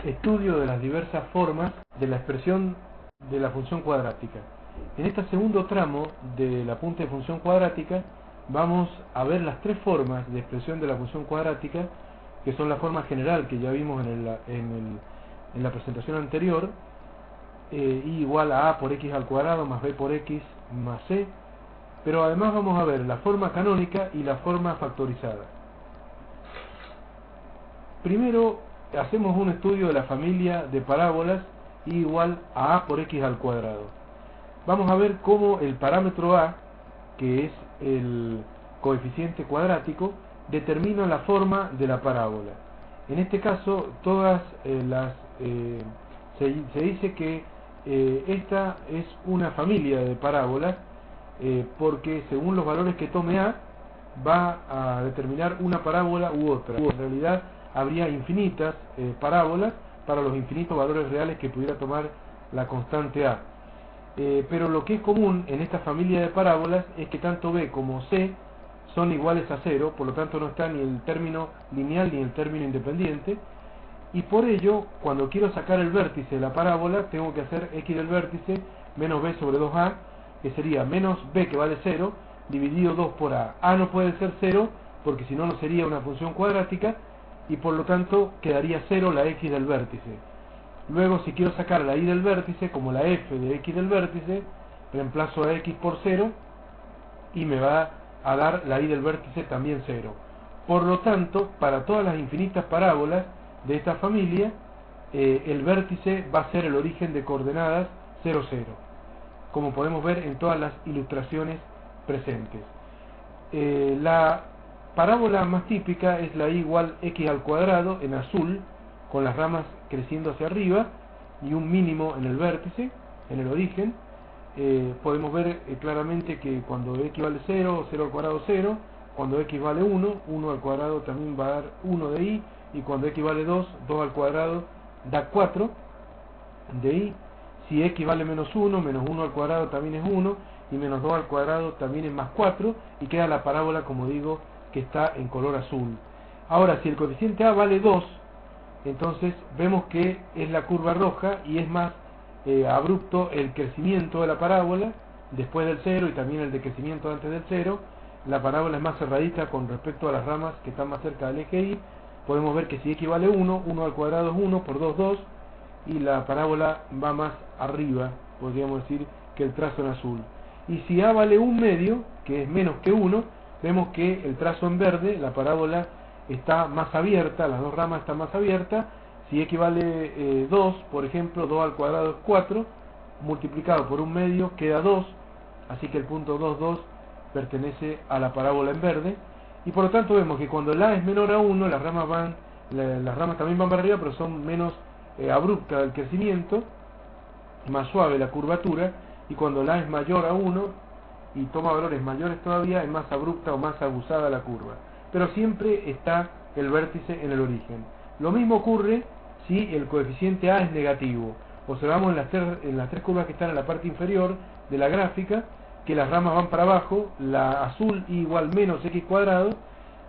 Estudio de las diversas formas de la expresión de la función cuadrática. En este segundo tramo del apunte de función cuadrática vamos a ver las tres formas de expresión de la función cuadrática, que son la forma general que ya vimos en la presentación anterior, y igual a por x al cuadrado más b por x más c, pero además vamos a ver la forma canónica y la forma factorizada. Primero hacemos un estudio de la familia de parábolas y igual a por x al cuadrado. Vamos a ver cómo el parámetro a, que es el coeficiente cuadrático, determina la forma de la parábola. En este caso, se dice que esta es una familia de parábolas, porque según los valores que tome a, va a determinar una parábola u otra. En realidad habría infinitas parábolas para los infinitos valores reales que pudiera tomar la constante a. Pero lo que es común en esta familia de parábolas es que tanto b como c son iguales a 0, por lo tanto no está ni el término lineal ni el término independiente, y por ello, cuando quiero sacar el vértice de la parábola, tengo que hacer x del vértice menos b sobre 2a, que sería menos b, que vale 0, dividido 2 por a. A no puede ser 0, porque si no, no sería una función cuadrática, y por lo tanto quedaría 0 la x del vértice. Luego, si quiero sacar la y del vértice, como la f de x del vértice, reemplazo a x por 0, y me va a dar la y del vértice también 0. Por lo tanto, para todas las infinitas parábolas de esta familia, el vértice va a ser el origen de coordenadas 0, 0, como podemos ver en todas las ilustraciones presentes. La parábola más típica es la y igual x al cuadrado en azul, con las ramas creciendo hacia arriba y un mínimo en el vértice, en el origen. Podemos ver claramente que cuando x vale 0, 0 al cuadrado 0, cuando x vale 1, 1 al cuadrado también va a dar 1 de y, y cuando x vale 2, 2 al cuadrado da 4 de y. Si x vale menos 1, menos 1 al cuadrado también es 1, y menos 2 al cuadrado también es más 4, y queda la parábola, como digo, que está en color azul. Ahora, si el coeficiente a vale 2, entonces vemos que es la curva roja y es más abrupto el crecimiento de la parábola después del 0 y también el decrecimiento antes del 0. La parábola es más cerradita con respecto a las ramas que están más cerca del eje y. Podemos ver que si x vale 1, 1 al cuadrado es 1, por 2, 2, y la parábola va más arriba, podríamos decir, que el trazo en azul. Y si a vale 1 medio, que es menos que 1, vemos que el trazo en verde, la parábola está más abierta, las dos ramas están más abiertas. Si x vale 2, por ejemplo, 2 al cuadrado es 4, multiplicado por 1 medio queda 2, así que el punto 2, 2 pertenece a la parábola en verde. Y por lo tanto vemos que cuando el a es menor a 1, las ramas también van para arriba, pero son menos abrupta el crecimiento, más suave la curvatura, y cuando el a es mayor a 1 y toma valores mayores todavía, es más abrupta o más aguzada la curva. Pero siempre está el vértice en el origen. Lo mismo ocurre si el coeficiente a es negativo. Observamos en las tres curvas que están en la parte inferior de la gráfica, que las ramas van para abajo, la azul igual menos x cuadrado.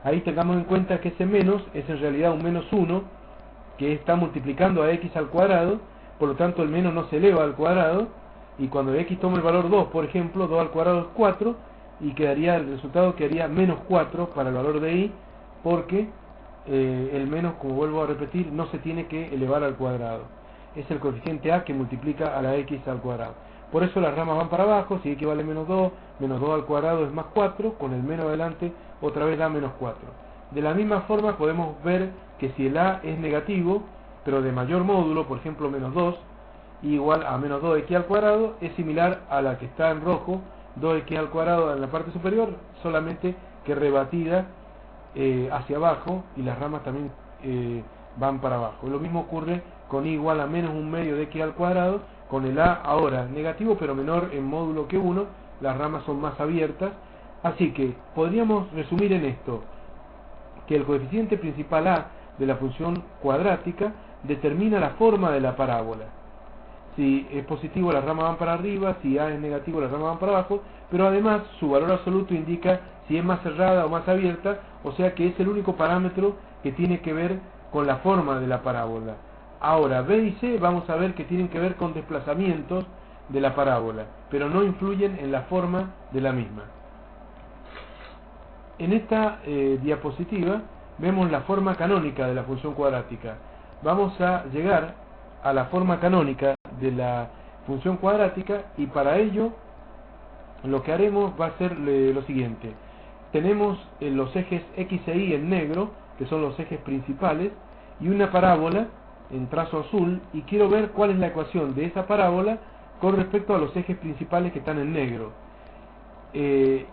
Ahí tengamos en cuenta que ese menos es en realidad un menos 1, que está multiplicando a x al cuadrado, por lo tanto el menos no se eleva al cuadrado, y cuando x toma el valor 2, por ejemplo, 2 al cuadrado es 4, y el resultado quedaría menos 4 para el valor de y, porque el menos, como vuelvo a repetir, no se tiene que elevar al cuadrado. Es el coeficiente a que multiplica a la x al cuadrado. Por eso las ramas van para abajo. Si x vale menos 2 al cuadrado es más 4, con el menos adelante otra vez da menos 4. De la misma forma podemos ver que si el a es negativo, pero de mayor módulo, por ejemplo menos 2, igual a menos 2x al cuadrado, es similar a la que está en rojo, 2x al cuadrado en la parte superior, solamente que rebatida hacia abajo, y las ramas también van para abajo. Lo mismo ocurre con y igual a menos 1 medio de x al cuadrado, con el a ahora negativo pero menor en módulo que 1, las ramas son más abiertas. Así que podríamos resumir en esto, que el coeficiente principal a de la función cuadrática determina la forma de la parábola. Si es positivo, las ramas van para arriba; si a es negativo, las ramas van para abajo, pero además su valor absoluto indica si es más cerrada o más abierta, o sea que es el único parámetro que tiene que ver con la forma de la parábola. Ahora, B y C vamos a ver que tienen que ver con desplazamientos de la parábola, pero no influyen en la forma de la misma. En esta diapositiva vemos la forma canónica de la función cuadrática. Vamos a llegar a la forma canónica de la función cuadrática y para ello lo que haremos va a ser lo siguiente. Tenemos los ejes X e Y en negro, que son los ejes principales, y una parábola en trazo azul, y quiero ver cuál es la ecuación de esa parábola con respecto a los ejes principales que están en negro.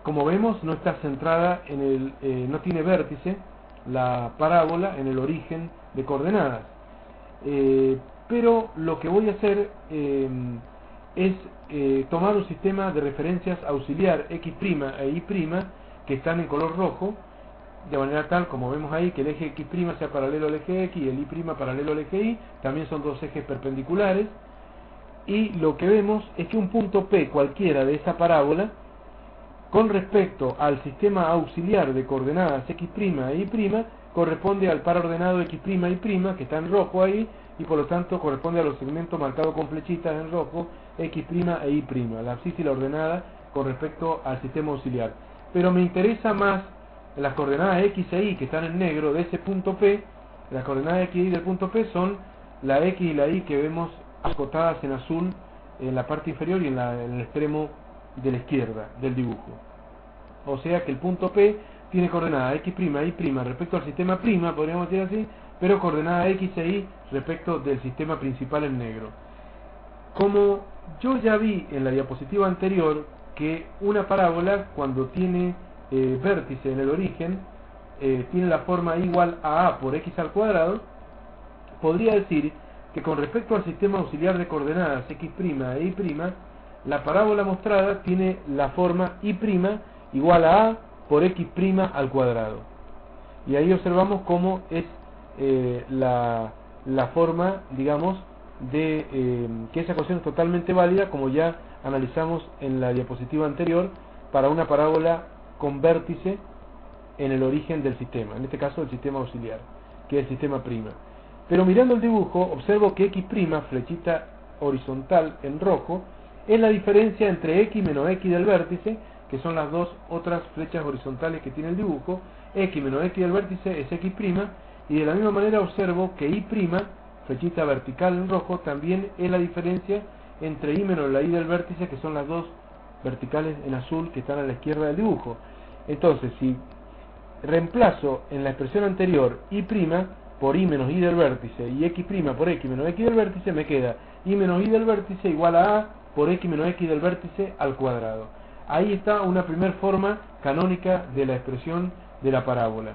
Como vemos, no está centrada en no tiene vértice la parábola en el origen de coordenadas. Pero lo que voy a hacer es tomar un sistema de referencias auxiliar X' e Y' que están en color rojo, de manera tal, como vemos ahí, que el eje X' sea paralelo al eje X y el Y' paralelo al eje Y. También son dos ejes perpendiculares, y lo que vemos es que un punto P cualquiera de esa parábola con respecto al sistema auxiliar de coordenadas X' e Y' corresponde al par ordenado X', Y', que está en rojo ahí, y por lo tanto corresponde a los segmentos marcados con flechitas en rojo, X' e Y', la abscisa y la ordenada con respecto al sistema auxiliar. Pero me interesa más las coordenadas X e Y que están en negro de ese punto P. Las coordenadas X y Y del punto P son la X y la Y que vemos acotadas en azul en la parte inferior y en el extremo de la izquierda del dibujo. O sea que el punto P tiene coordenada X', Y' respecto al sistema prima, podríamos decir así, pero coordenada X e Y respecto del sistema principal en negro. Como yo ya vi en la diapositiva anterior que una parábola, cuando tiene vértice en el origen, tiene la forma igual a A por X al cuadrado, podría decir que con respecto al sistema auxiliar de coordenadas X' e Y', la parábola mostrada tiene la forma Y' igual a A por X' al cuadrado. Y ahí observamos cómo es la forma, digamos, de que esa ecuación es totalmente válida, como ya analizamos en la diapositiva anterior, para una parábola con vértice en el origen del sistema, en este caso el sistema auxiliar, que es el sistema prima. Pero mirando el dibujo, observo que X', flechita horizontal en rojo, es la diferencia entre X menos X del vértice, que son las dos otras flechas horizontales que tiene el dibujo. X menos X del vértice es X', y de la misma manera observo que Y', flechita vertical en rojo, también es la diferencia entre Y menos la Y del vértice, que son las dos verticales en azul que están a la izquierda del dibujo. Entonces, si reemplazo en la expresión anterior Y' por Y menos Y del vértice y X' por X menos X del vértice, me queda Y menos Y del vértice igual a A por X menos X del vértice al cuadrado. Ahí está una primera forma canónica de la expresión de la parábola.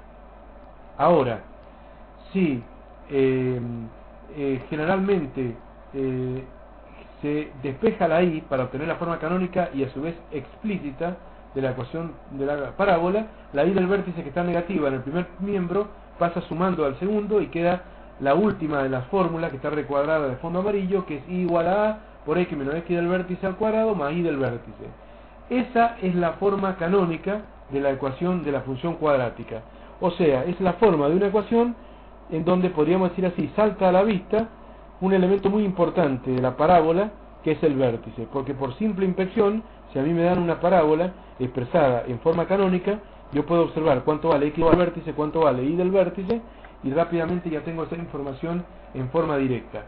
Ahora, si generalmente se despeja la Y para obtener la forma canónica y a su vez explícita de la ecuación de la parábola, la Y del vértice que está negativa en el primer miembro pasa sumando al segundo y queda la última de las fórmulas, que está recuadrada de fondo amarillo, que es Y igual a A por X menos X del vértice al cuadrado más Y del vértice. Esa es la forma canónica de la ecuación de la función cuadrática. O sea, es la forma de una ecuación en donde, podríamos decir así, salta a la vista un elemento muy importante de la parábola, que es el vértice. Porque por simple inspección, si a mí me dan una parábola expresada en forma canónica, yo puedo observar cuánto vale X del vértice, cuánto vale Y del vértice, y rápidamente ya tengo esa información en forma directa.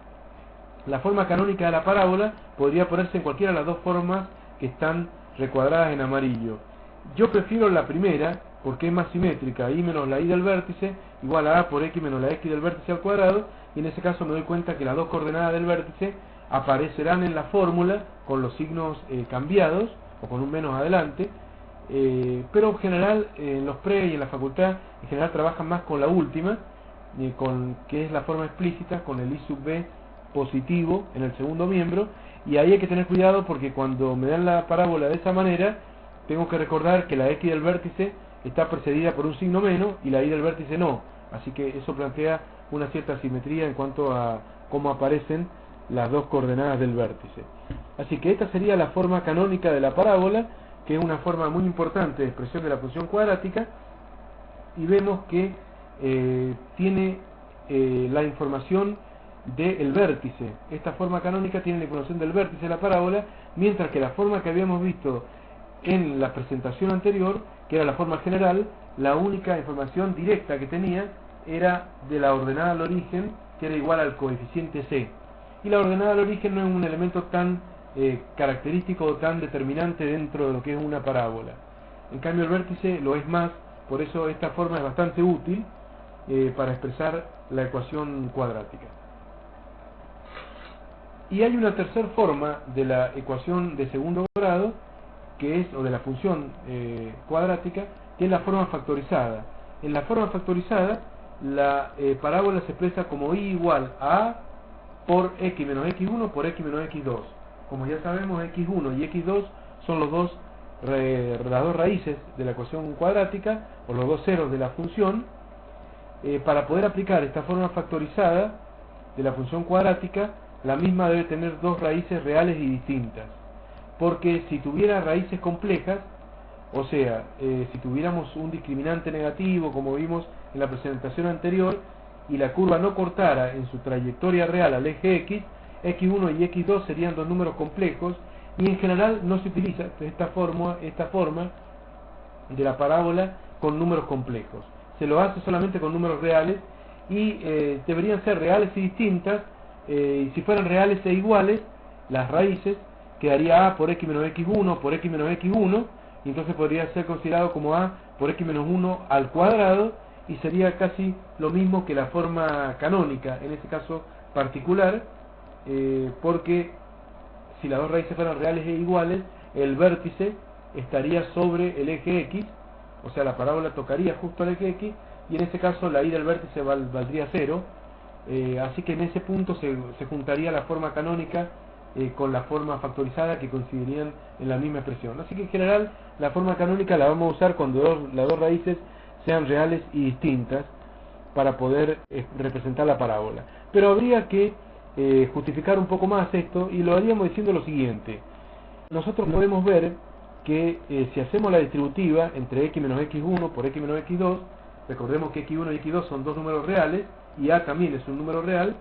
La forma canónica de la parábola podría ponerse en cualquiera de las dos formas que están recuadradas en amarillo. Yo prefiero la primera porque es más simétrica, Y menos la Y del vértice igual a A por X menos la X del vértice al cuadrado, y en ese caso me doy cuenta que las dos coordenadas del vértice aparecerán en la fórmula con los signos cambiados o con un menos adelante, pero en general en los pre y en la facultad en general trabajan más con la última, que es la forma explícita, con el I sub B positivo en el segundo miembro, y ahí hay que tener cuidado porque cuando me dan la parábola de esa manera tengo que recordar que la X del vértice está precedida por un signo menos y la Y del vértice no, así que eso plantea una cierta asimetría en cuanto a cómo aparecen las dos coordenadas del vértice. Así que esta sería la forma canónica de la parábola, que es una forma muy importante de expresión de la función cuadrática, y vemos que tiene la información del vértice. Esta forma canónica tiene la información del vértice de la parábola, mientras que la forma que habíamos visto en la presentación anterior, que era la forma general, la única información directa que tenía era de la ordenada al origen, que era igual al coeficiente c. Y la ordenada al origen no es un elemento tan característico o tan determinante dentro de lo que es una parábola. En cambio el vértice lo es más, por eso esta forma es bastante útil para expresar la ecuación cuadrática. Y hay una tercera forma de la ecuación de segundo grado, que es, o de la función cuadrática, que es la forma factorizada. En la forma factorizada, la parábola se expresa como y igual a A por x menos x1 por x menos x2. Como ya sabemos, x1 y x2 son las dos raíces de la ecuación cuadrática, o los dos ceros de la función. Para poder aplicar esta forma factorizada de la función cuadrática, la misma debe tener dos raíces reales y distintas. Porque si tuviera raíces complejas, o sea, si tuviéramos un discriminante negativo, como vimos en la presentación anterior, y la curva no cortara en su trayectoria real al eje x, x1 y x2 serían dos números complejos, y en general no se utiliza esta forma de la parábola con números complejos. Se lo hace solamente con números reales, y deberían ser reales y distintas. Y si fueran reales e iguales, las raíces quedaría a por x menos x1 por x menos x1, y entonces podría ser considerado como a por x menos 1 al cuadrado, y sería casi lo mismo que la forma canónica en este caso particular, porque si las dos raíces fueran reales e iguales, el vértice estaría sobre el eje x, o sea, la parábola tocaría justo al eje x, y en este caso la y del vértice valdría 0. Así que en ese punto se juntaría la forma canónica con la forma factorizada, que coincidirían en la misma expresión. Así que en general la forma canónica la vamos a usar cuando las dos raíces sean reales y distintas para poder representar la parábola. Pero habría que justificar un poco más esto, y lo haríamos diciendo lo siguiente. Nosotros podemos ver que si hacemos la distributiva entre x menos x1 por x menos x2, recordemos que x1 y x2 son dos números reales, y a también es un número real,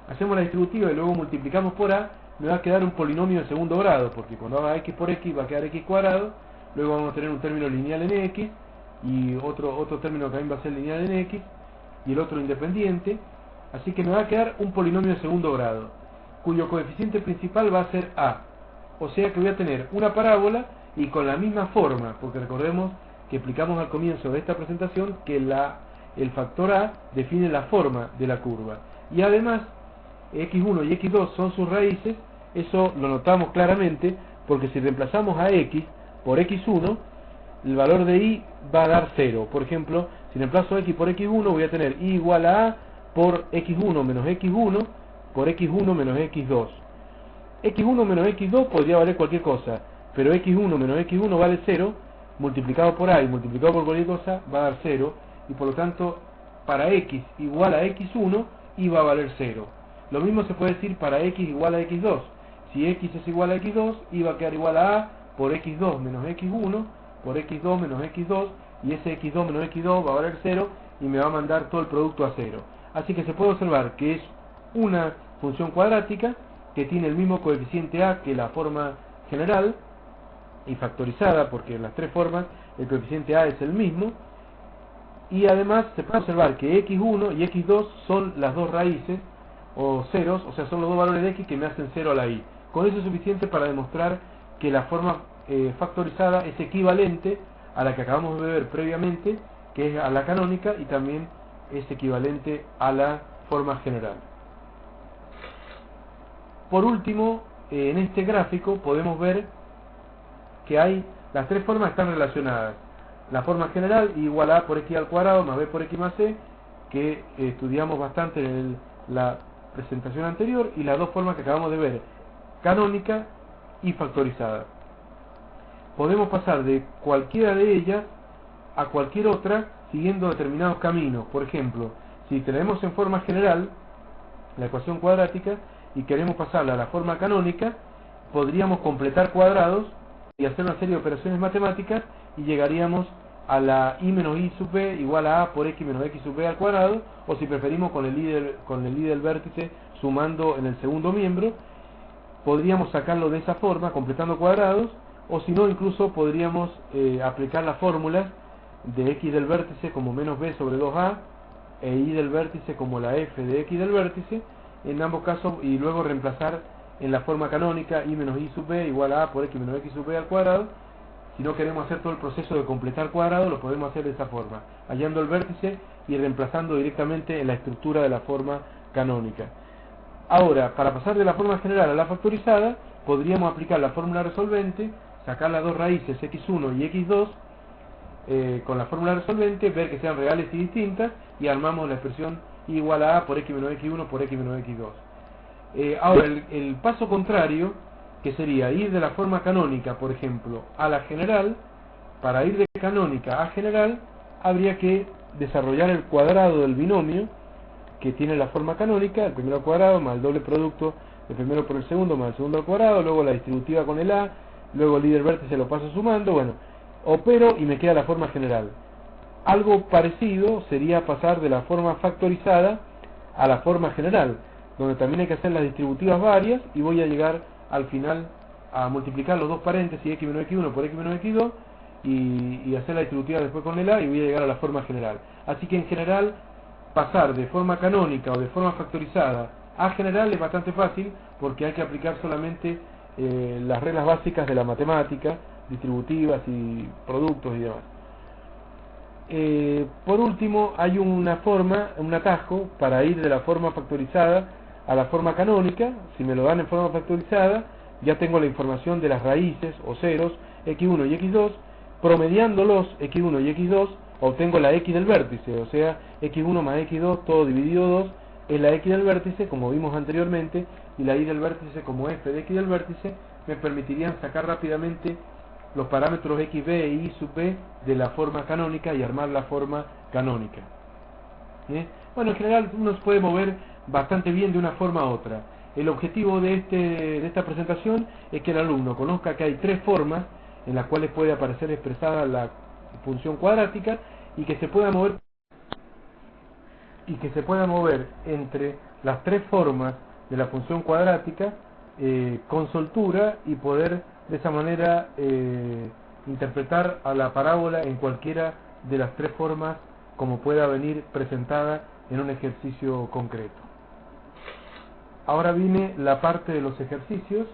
hacemos la distributiva y luego multiplicamos por a, me va a quedar un polinomio de segundo grado, porque cuando haga x por x va a quedar x cuadrado, luego vamos a tener un término lineal en x, y otro término que también va a ser lineal en x, y el otro independiente, así que me va a quedar un polinomio de segundo grado, cuyo coeficiente principal va a ser a, o sea que voy a tener una parábola y con la misma forma, porque recordemos que explicamos al comienzo de esta presentación que el factor a define la forma de la curva, y además x1 y x2 son sus raíces. Eso lo notamos claramente porque si reemplazamos a x por x1, el valor de y va a dar 0. Por ejemplo, si reemplazo x por x1, voy a tener y igual a por x1 menos x1 por x1 menos x2. x1 menos x2 podría valer cualquier cosa, pero x1 menos x1 vale 0, multiplicado por a y multiplicado por cualquier cosa va a dar 0, y por lo tanto para x igual a x1 y va a valer 0. Lo mismo se puede decir para x igual a x2. Si x es igual a x2, y va a quedar igual a por x2 menos x1 por x2 menos x2, y ese x2 menos x2 va a valer 0 y me va a mandar todo el producto a 0. Así que se puede observar que es una función cuadrática que tiene el mismo coeficiente a que la forma general, y factorizada, porque en las tres formas el coeficiente a es el mismo, y además se puede observar que x1 y x2 son las dos raíces o ceros, o sea, son los dos valores de x que me hacen 0 a la y. Con eso es suficiente para demostrar que la forma factorizada es equivalente a la que acabamos de ver previamente, que es a la canónica, y también es equivalente a la forma general. Por último, en este gráfico podemos ver que las tres formas están relacionadas. La forma general igual a por x al cuadrado más b por x más c, que estudiamos bastante en la presentación anterior, y las dos formas que acabamos de ver, canónica y factorizada. Podemos pasar de cualquiera de ellas a cualquier otra siguiendo determinados caminos. Por ejemplo, si tenemos en forma general la ecuación cuadrática y queremos pasarla a la forma canónica, podríamos completar cuadrados y hacer una serie de operaciones matemáticas, y llegaríamos a la y menos y sub b igual a por x menos x sub b al cuadrado, o si preferimos con el y del vértice sumando en el segundo miembro. Podríamos sacarlo de esa forma, completando cuadrados, o si no, incluso podríamos aplicar las fórmulas de x del vértice como menos b sobre 2a e y del vértice como la f de x del vértice, en ambos casos, y luego reemplazar en la forma canónica y menos y sub b igual a por x menos x sub b al cuadrado. Si no queremos hacer todo el proceso de completar cuadrado, lo podemos hacer de esa forma, hallando el vértice y reemplazando directamente en la estructura de la forma canónica. Ahora, para pasar de la forma general a la factorizada, podríamos aplicar la fórmula resolvente, sacar las dos raíces x1 y x2 con la fórmula resolvente, ver que sean reales y distintas, y armamos la expresión y igual a por x menos x1 por x menos x2. Ahora, el paso contrario, que sería ir de la forma canónica, por ejemplo, a la general. Para ir de canónica a general, habría que desarrollar el cuadrado del binomio que tiene la forma canónica, el primero al cuadrado más el doble producto del primero por el segundo más el segundo al cuadrado, luego la distributiva con el a, luego el y del vértice lo paso sumando, bueno, opero y me queda la forma general. Algo parecido sería pasar de la forma factorizada a la forma general, donde también hay que hacer las distributivas varias, y voy a llegar al final a multiplicar los dos paréntesis x menos x1 por x menos x2 y hacer la distributiva después con el a, y voy a llegar a la forma general. Así que en general, pasar de forma canónica o de forma factorizada a general es bastante fácil, porque hay que aplicar solamente las reglas básicas de la matemática, distributivas y productos y demás. Por último, hay una forma, un atajo para ir de la forma factorizada a la forma canónica. Si me lo dan en forma factorizada, ya tengo la información de las raíces o ceros x1 y x2, promediándolos x1 y x2 obtengo la x del vértice, o sea, x1 más x2 todo dividido 2 es la x del vértice, como vimos anteriormente, y la y del vértice como f de x del vértice me permitirían sacar rápidamente los parámetros xb e y sub b de la forma canónica y armar la forma canónica. ¿Bien? Bueno, en general uno se puede mover bastante bien de una forma a otra. El objetivo de esta presentación es que el alumno conozca que hay tres formas en las cuales puede aparecer expresada la función cuadrática, y que se pueda mover entre las tres formas de la función cuadrática con soltura, y poder de esa manera interpretar a la parábola en cualquiera de las tres formas como pueda venir presentada en un ejercicio concreto. Ahora viene la parte de los ejercicios,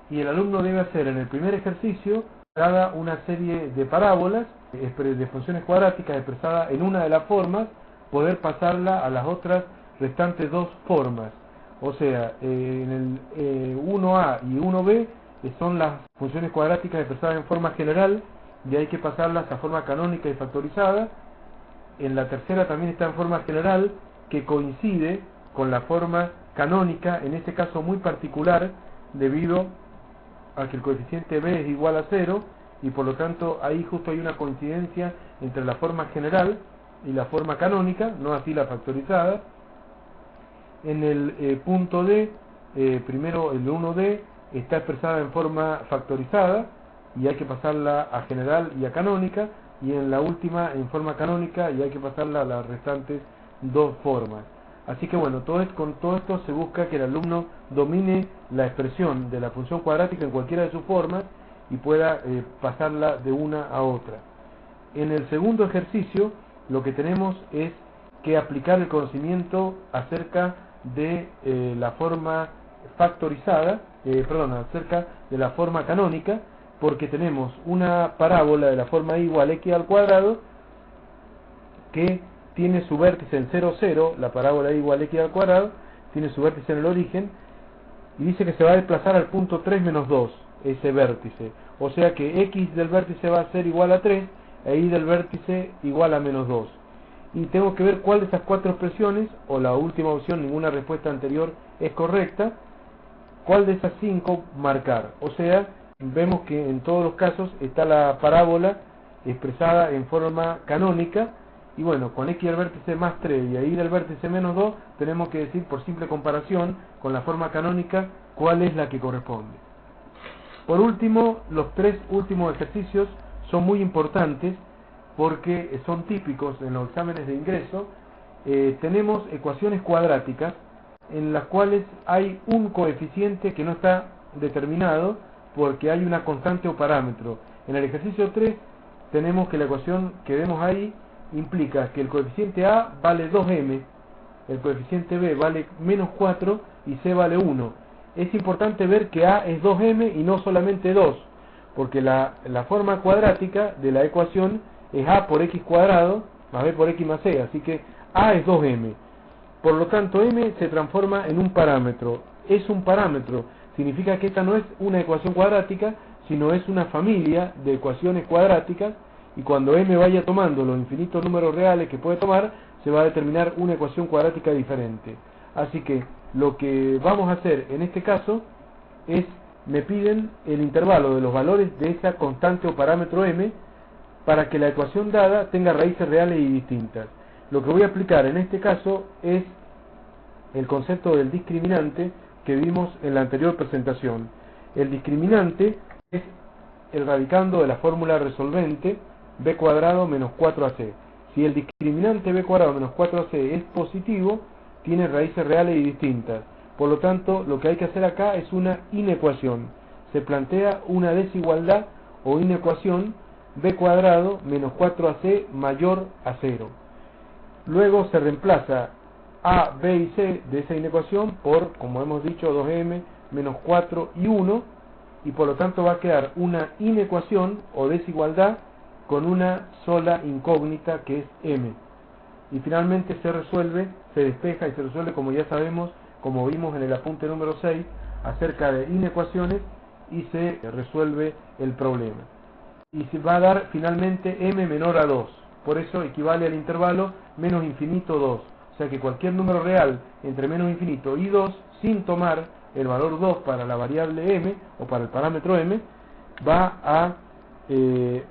y el alumno debe hacer en el primer ejercicio dada una serie de parábolas de funciones cuadráticas expresadas en una de las formas, poder pasarla a las otras restantes dos formas. O sea, en el 1a y 1b son las funciones cuadráticas expresadas en forma general, y hay que pasarlas a forma canónica y factorizada. En la tercera también está en forma general, que coincide con la forma canónica, en este caso muy particular, debido a que el coeficiente b es igual a 0, y por lo tanto ahí justo hay una coincidencia entre la forma general y la forma canónica, no así la factorizada. En el punto D, primero el 1D está expresada en forma factorizada, y hay que pasarla a general y a canónica, y en la última en forma canónica, y hay que pasarla a las restantes dos formas. Así que bueno, con todo esto se busca que el alumno domine la expresión de la función cuadrática en cualquiera de sus formas y pueda pasarla de una a otra. En el segundo ejercicio lo que tenemos es que aplicar el conocimiento acerca de la forma factorizada, acerca de la forma canónica, porque tenemos una parábola de la forma y igual x al cuadrado que tiene su vértice en 0, 0, la parábola y igual x al cuadrado, tiene su vértice en el origen, y dice que se va a desplazar al punto 3 menos 2, ese vértice. O sea que x del vértice va a ser igual a 3, e y del vértice igual a menos 2. Y tengo que ver cuál de esas cuatro expresiones, o la última opción, ninguna respuesta anterior es correcta, cuál de esas 5 marcar. O sea, vemos que en todos los casos está la parábola expresada en forma canónica, y bueno, con x del vértice más 3 y y del vértice menos 2, tenemos que decir por simple comparación con la forma canónica cuál es la que corresponde. Por último, los tres últimos ejercicios son muy importantes porque son típicos en los exámenes de ingreso. Tenemos ecuaciones cuadráticas en las cuales hay un coeficiente que no está determinado porque hay una constante o parámetro. En el ejercicio 3 tenemos que la ecuación que vemos ahí implica que el coeficiente A vale 2m, el coeficiente B vale menos 4 y C vale 1. Es importante ver que A es 2m y no solamente 2, porque la forma cuadrática de la ecuación es A por x cuadrado más B por x más C, así que A es 2m. Por lo tanto, m se transforma en un parámetro. Es un parámetro, significa que esta no es una ecuación cuadrática, sino es una familia de ecuaciones cuadráticas, y cuando m vaya tomando los infinitos números reales que puede tomar, se va a determinar una ecuación cuadrática diferente. Así que lo que vamos a hacer en este caso es, me piden el intervalo de los valores de esa constante o parámetro m para que la ecuación dada tenga raíces reales y distintas. Lo que voy a aplicar en este caso es el concepto del discriminante que vimos en la anterior presentación. El discriminante es el radicando de la fórmula resolvente b cuadrado menos 4ac. Si el discriminante b cuadrado menos 4ac es positivo, tiene raíces reales y distintas. Por lo tanto, lo que hay que hacer acá es una inecuación. Se plantea una desigualdad o inecuación b cuadrado menos 4ac mayor a 0. Luego se reemplaza A, B y C de esa inecuación por, como hemos dicho, 2m menos 4 y 1, y por lo tanto va a quedar una inecuación o desigualdad con una sola incógnita que es m. Y finalmente se resuelve, se despeja y se resuelve, como ya sabemos, como vimos en el apunte número 6, acerca de inecuaciones, y se resuelve el problema. Y se va a dar finalmente m menor a 2. Por eso equivale al intervalo menos infinito 2. O sea que cualquier número real entre menos infinito y 2, sin tomar el valor 2 para la variable m o para el parámetro m, va a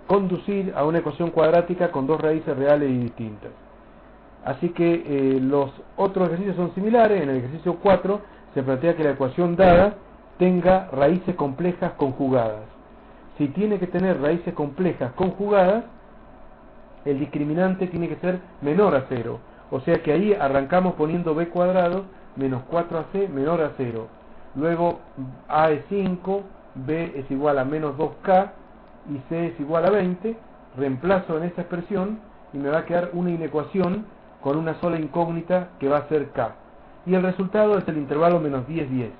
conducir a una ecuación cuadrática con dos raíces reales y distintas. Así que los otros ejercicios son similares. En el ejercicio 4 se plantea que la ecuación dada tenga raíces complejas conjugadas. Si tiene que tener raíces complejas conjugadas, el discriminante tiene que ser menor a 0. O sea que ahí arrancamos poniendo b cuadrado menos 4ac menor a 0. Luego a es 5, b es igual a menos 2k y c es igual a 20. Reemplazo en esta expresión y me va a quedar una inecuación con una sola incógnita que va a ser k. Y el resultado es el intervalo menos 10, 10.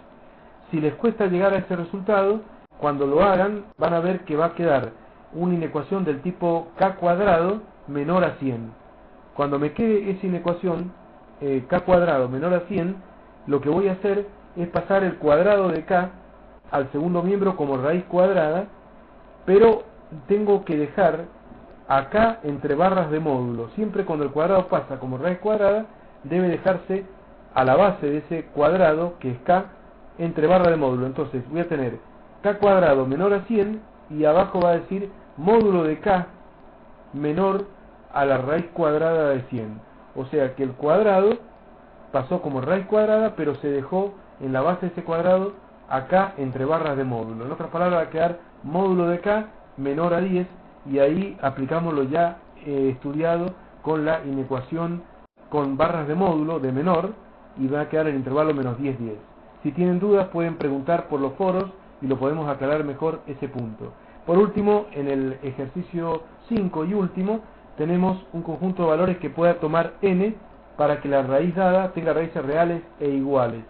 Si les cuesta llegar a ese resultado, cuando lo hagan van a ver que va a quedar una inecuación del tipo k cuadrado menor a 100. Cuando me quede esa inecuación k cuadrado menor a 100, lo que voy a hacer es pasar el cuadrado de k al segundo miembro como raíz cuadrada, pero tengo que dejar acá entre barras de módulo. Siempre cuando el cuadrado pasa como raíz cuadrada, debe dejarse a la base de ese cuadrado, que es k, entre barra de módulo. Entonces voy a tener k cuadrado menor a 100 y abajo va a decir módulo de k menor a la raíz cuadrada de 100. O sea que el cuadrado pasó como raíz cuadrada, pero se dejó en la base de ese cuadrado acá entre barras de módulo. En otras palabras, va a quedar módulo de k menor a 10, y ahí aplicamos lo ya estudiado con la inecuación con barras de módulo de menor, y va a quedar el intervalo menos 10, 10. Si tienen dudas pueden preguntar por los foros y lo podemos aclarar mejor ese punto. Por último, en el ejercicio 5 y último, tenemos un conjunto de valores que pueda tomar n para que la raíz dada tenga raíces reales e iguales.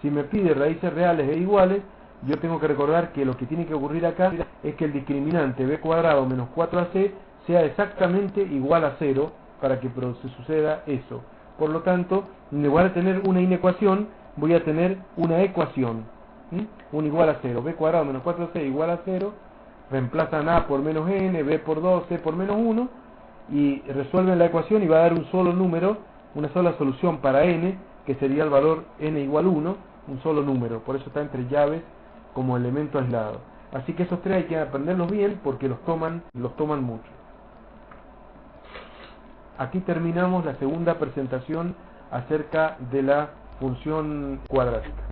Si me pide raíces reales e iguales, yo tengo que recordar que lo que tiene que ocurrir acá es que el discriminante b cuadrado menos 4ac sea exactamente igual a 0 para que se suceda eso. Por lo tanto, en lugar de tener una inecuación, voy a tener una ecuación. Un igual a 0. b cuadrado menos 4ac igual a 0. Reemplazan a por menos n, b por 2, c por menos 1, y resuelven la ecuación y va a dar un solo número, una sola solución para n, que sería el valor n igual 1, un solo número. Por eso está entre llaves como elemento aislado. Así que esos tres hay que aprenderlos bien porque los toman mucho. Aquí terminamos la segunda presentación acerca de la función cuadrática.